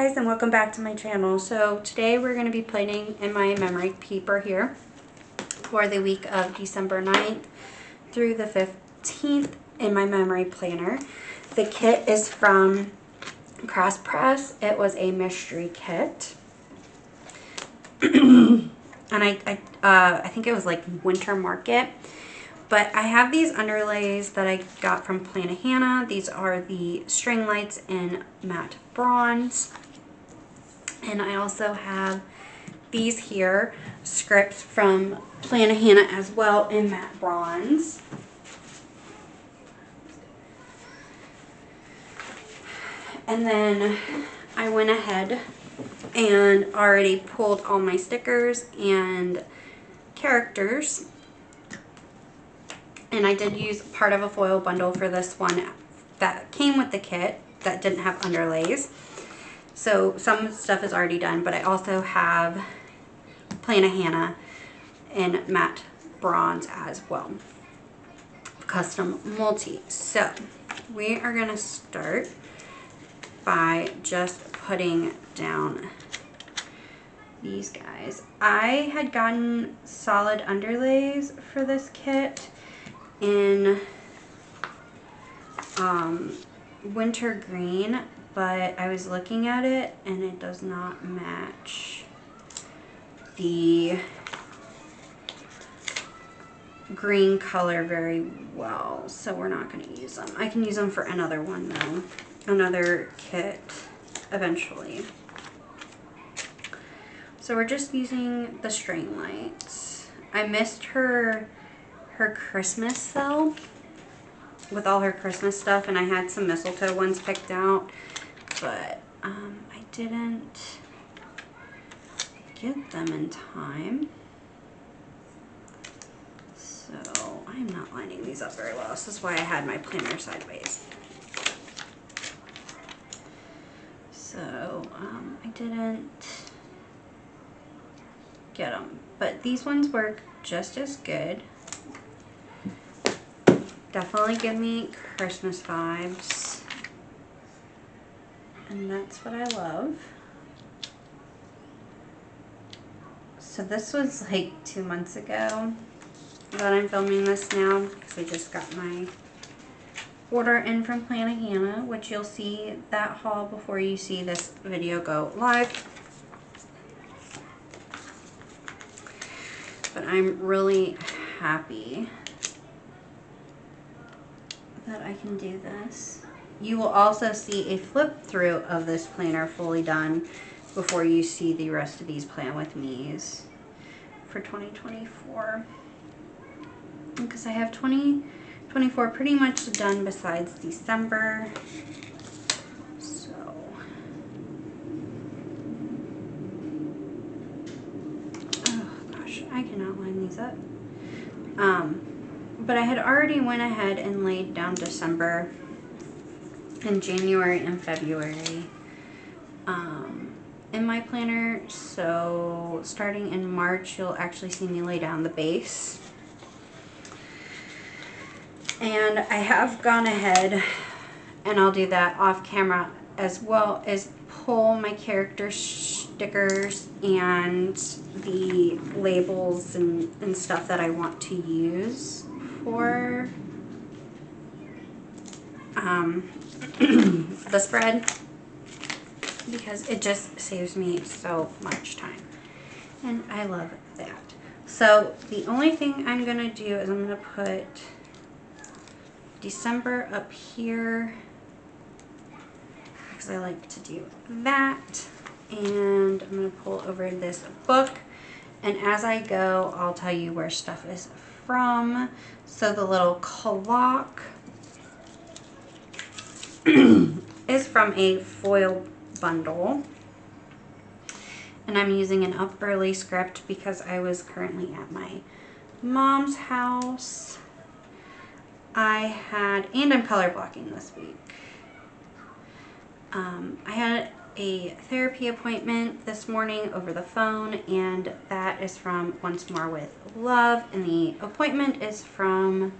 guys, and welcome back to my channel. So today we're going to be planning in my memory paper here for the week of December 9th through the 15th in my memory planner. The kit is from Cross Press. It was a mystery kit. And I think it was like Winter Market. But I have these underlays that I got from Plannahannah. These are the string lights in matte bronze. And I also have these here, scripts from Plannahannah as well in matte bronze. And then I went ahead and already pulled all my stickers and characters. And I did use part of a foil bundle for this one that came with the kit that didn't have underlays. So some stuff is already done, but I also have Plannahannah in matte bronze as well. Custom multi. So we are going to start by just putting down these guys. I had gotten solid underlays for this kit in winter green, but I was looking at it and it does not match the green color very well, so we're not going to use them. I can use them for another one though, another kit eventually. So we're just using the string lights. I missed her Christmas though, with all her Christmas stuff, and I had some mistletoe ones picked out, but I didn't get them in time. So I'm not lining these up very well. This is why I had my planner sideways. So I didn't get them, but these ones work just as good. Definitely give me Christmas vibes, and that's what I love. So this was like 2 months ago that I'm filming this now, because I just got my order in from Plannahannah, which you'll see that haul before you see this video go live. But I'm really happy that I can do this. You will also see a flip through of this planner fully done before you see the rest of these Plan With Me's for 2024. Because I have 2024 pretty much done besides December. So oh gosh, I cannot line these up. But I had already went ahead and laid down December and January and February in my planner. So starting in March, you'll actually see me lay down the base. And I have gone ahead, and I'll do that off camera as well, as pull my character stickers and the labels and stuff that I want to use for the spread, because it just saves me so much time, and I love that. So the only thing I'm gonna do is I'm gonna put December up here, because I like to do that, and I'm gonna pull over this book, and as I go I'll tell you where stuff is from. So the little clock is from a foil bundle, and I'm using an up early script because I was currently at my mom's house. And I'm color blocking this week. I had a therapy appointment this morning over the phone, and that is from Once More with Love, and the appointment is from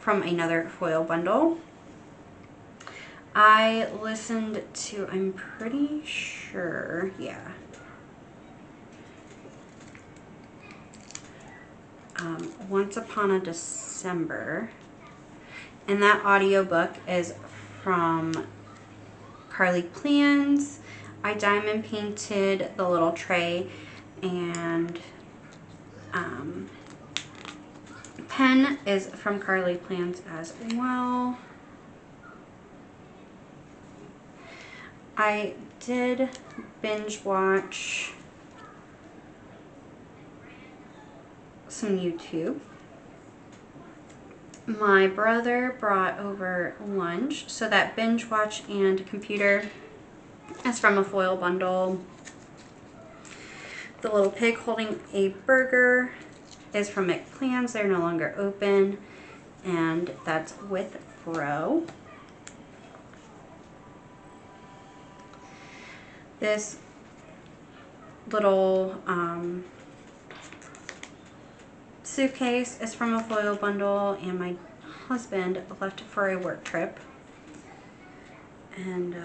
another foil bundle. I listened to, I'm pretty sure, yeah. Once Upon a December. And that audiobook is from Carlea Plans. I diamond painted the little tray, and pen is from Carlea Plans as well. I did binge watch some YouTube. My brother brought over lunch, so that binge watch and computer is from a foil bundle. The little pig holding a burger is from Plans. They're no longer open, and that's with Bro. This little suitcase is from a foil bundle, and my husband left for a work trip, and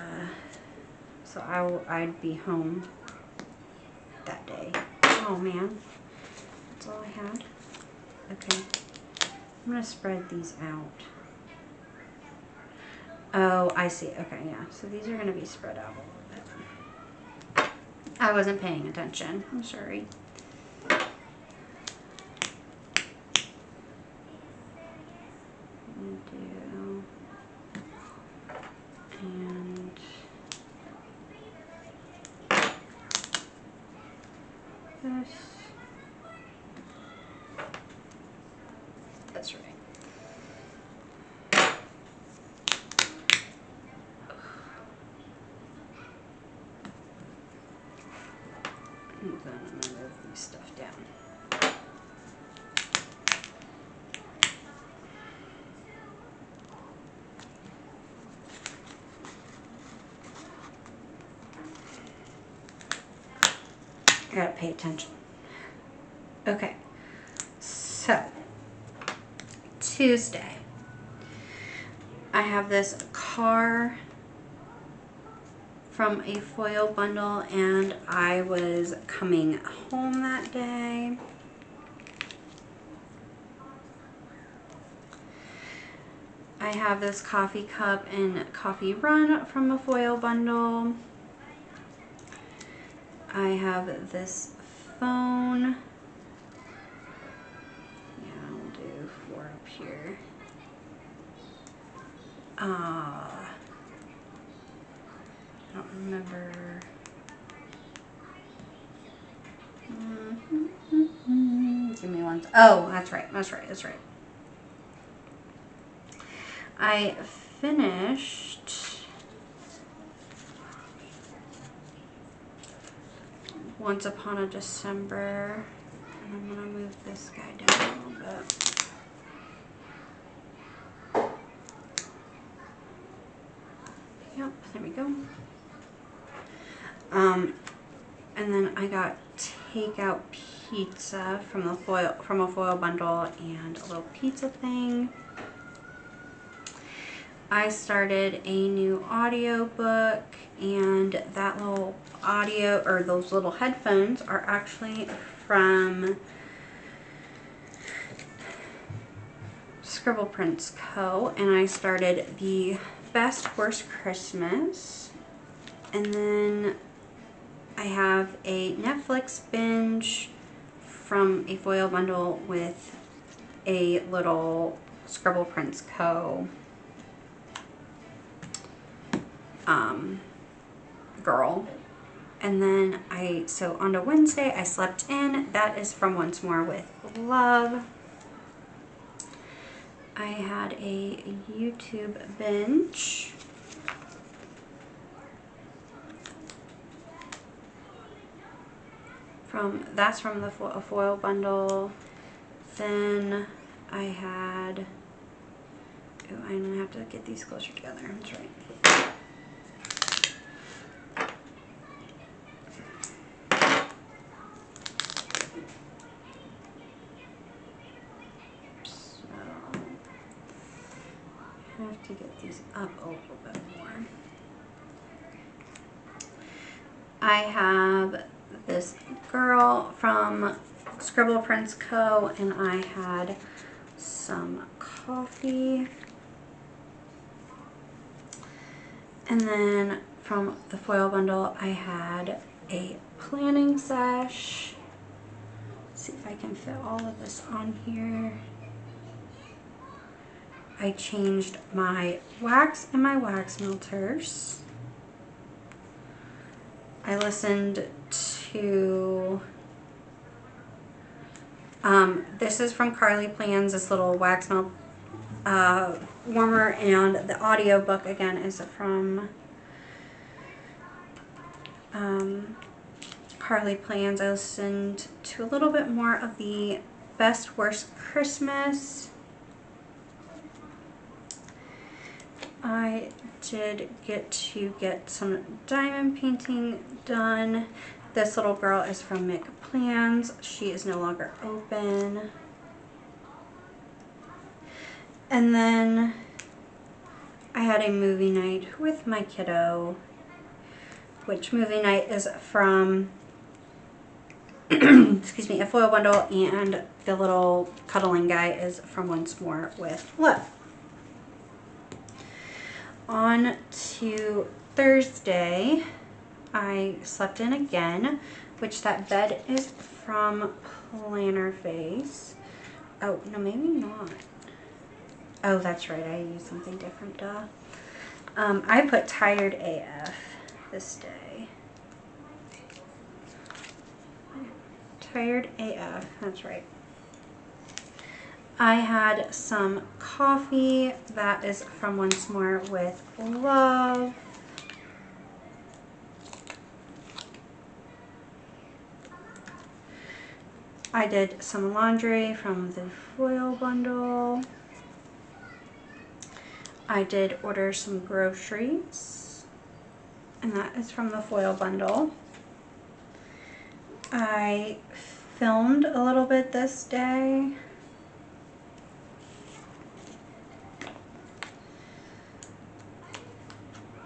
so I'd be home that day. Oh man, that's all I had. Okay, I'm gonna spread these out. Oh, I see. Okay, yeah, so these are gonna be spread out a little bit. I wasn't paying attention, I'm sorry. And this. That's right. And then I'm gonna move this stuff down. I gotta pay attention. Okay, so Tuesday, I have this car from a foil bundle, and I was coming home that day. I have this coffee cup and coffee run from a foil bundle. I have this phone. Yeah, I'll do 4 up here. I don't remember. Give me one. Oh, that's right. That's right. That's right. I finished Once Upon a December, and I'm gonna move this guy down a little bit. Yep, there we go. And then I got takeout pizza from a foil bundle and a little pizza thing. I started a new audio book, and that little audio, or those little headphones, are actually from Scribble Prints Co. And I started The Best Worst Christmas, and then I have a Netflix binge from a foil bundle with a little Scribble Prints Co. Girl. And then so on to Wednesday, I slept in. That is from Once More with Love. I had a YouTube binge. That's from the foil bundle. Then I had, I'm gonna have to get these closer together. That's right. have to get these up a little bit more. I have this girl from Scribble Prints Co. and I had some coffee. And then from the foil bundle, I had a planning sesh. Let's see if I can fit all of this on here. I changed my wax and my wax melters. I listened to, this is from Carlea Plans, this little wax melt warmer, and the audio book again is from Carlea Plans. I listened to a little bit more of the Best Worst Christmas. I did get some diamond painting done. This little girl is from Mick Plans. She is no longer open. And then I had a movie night with my kiddo, which movie night is from, excuse me, a foil bundle, and the little cuddling guy is from Once More with Love. On to Thursday, I slept in again, which that bed is from Planner Face. Oh, no, maybe not. Oh, that's right, I used something different, duh. I put Tired AF this day. Tired AF, that's right. I had some coffee. That is from Once More with Love. I did some laundry from the foil bundle. I did order some groceries, and that is from the foil bundle. I filmed a little bit this day.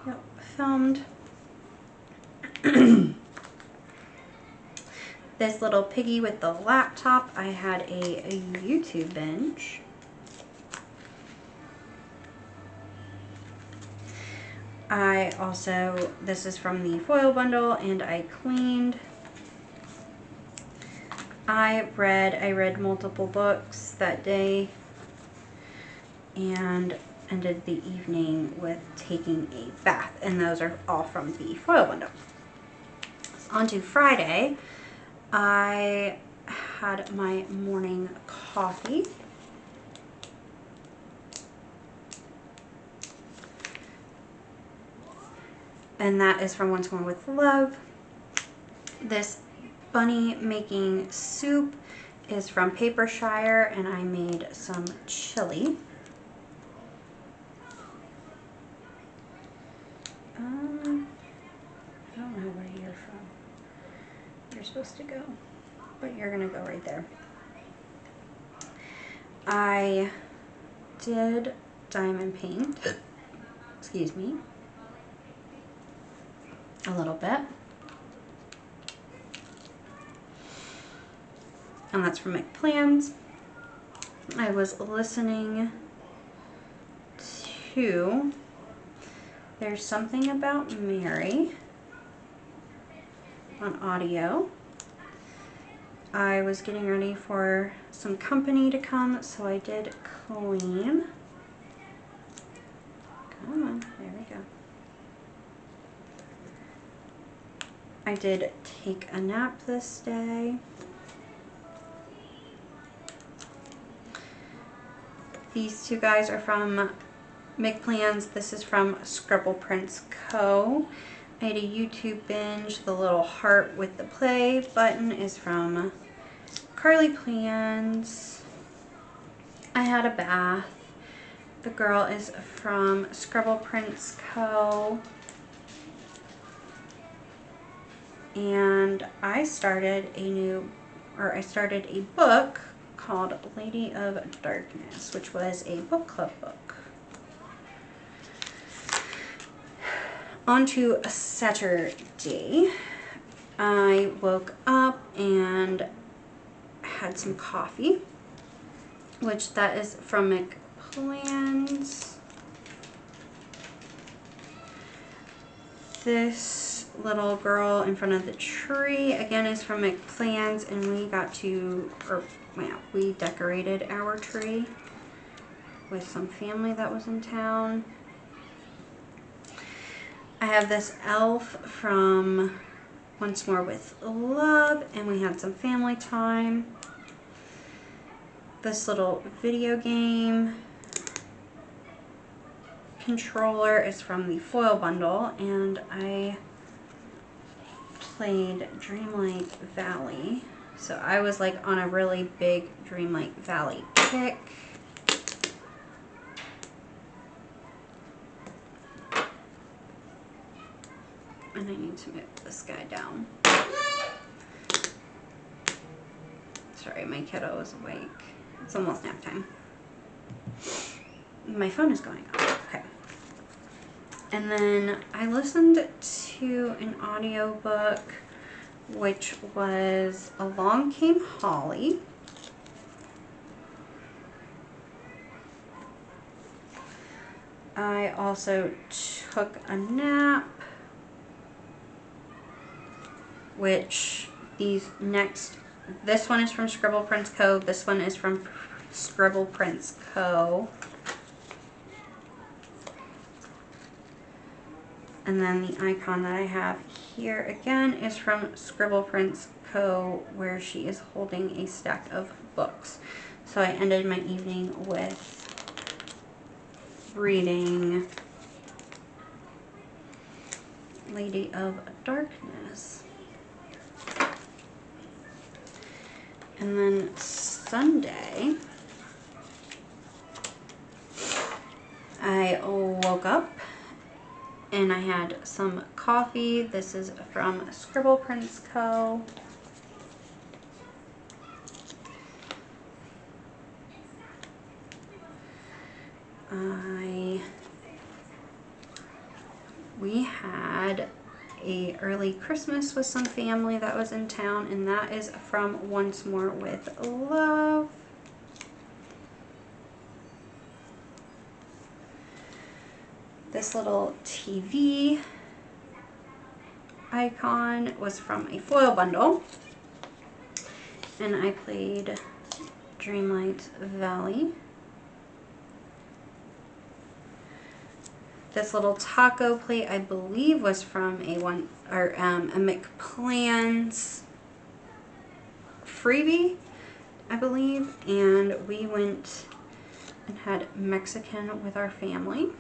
Yep, filmed this little piggy with the laptop. I had a YouTube binge. I also, this is from the foil bundle, and I cleaned. I read multiple books that day and ended the evening with taking a bath, and those are all from the foil bundle. On to Friday, I had my morning coffee. And that is from Once More with Love. This bunny making soup is from Papershire, and I made some chili. I don't know where you're from. You're supposed to go, but you're gonna go right there. I did diamond paint, excuse me, a little bit. And that's from Mick Plans. I was listening to There's Something About Mary on audio. I was getting ready for some company to come, so I did clean. Come on, there we go. I did take a nap this day. These two guys are from Mick Plans. This is from Scribble Prints Co. I had a YouTube binge. The little heart with the play button is from Carlea Plans. I had a bath. The girl is from Scribble Prints Co. And I started a book called Lady of Darkness, which was a book club book. On to Saturday. I woke up and had some coffee, which that is from Plans. This little girl in front of the tree again is from Plans, and we got to, we decorated our tree with some family that was in town. I have this elf from Once More with Love, and we had some family time. This little video game controller is from the foil bundle, and I played Dreamlight Valley. So I was like on a really big Dreamlight Valley kick. And I need to move this guy down. Sorry, my kiddo is awake. It's almost nap time. My phone is going off. Okay. And then I listened to an audiobook, which was Along Came Holly. I also took a nap, which this one is from Scribble Prints Co. This one is from Scribble Prints Co. And then the icon that I have here again is from Scribble Prints Co., where she is holding a stack of books. So I ended my evening with reading Lady of Darkness. And then Sunday, I woke up and I had some coffee. This is from Scribble Prints Co. We had a early Christmas with some family that was in town, and that is from Once More with Love. This little TV icon was from a foil bundle, and I played Dreamlight Valley. This little taco plate, I believe, was from a McPlans freebie, I believe, and we went and had Mexican with our family.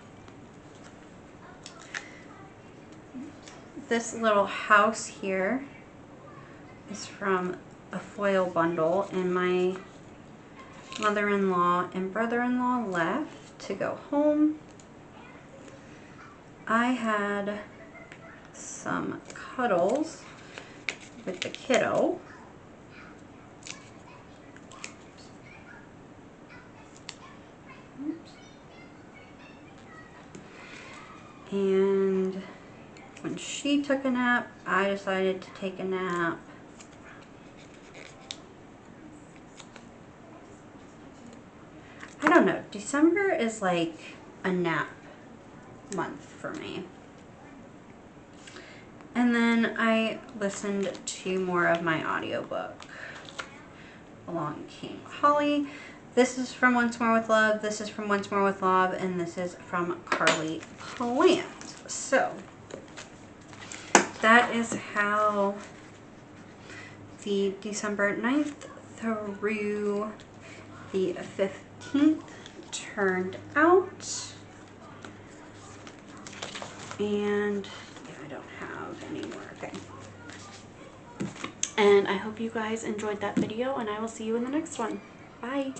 This little house here is from a foil bundle, and my mother-in-law and brother-in-law left to go home. I had some cuddles with the kiddo. Oops. And when she took a nap, I decided to take a nap. I don't know, December is like a nap month for me. And then I listened to more of my audiobook. Along Came Holly. This is from Once More with Love, this is from Once More with Love, and this is from Carlea Plans. So that is how the December 9th through the 15th turned out. And yeah, I don't have any more. Okay. And I hope you guys enjoyed that video, and I will see you in the next one. Bye.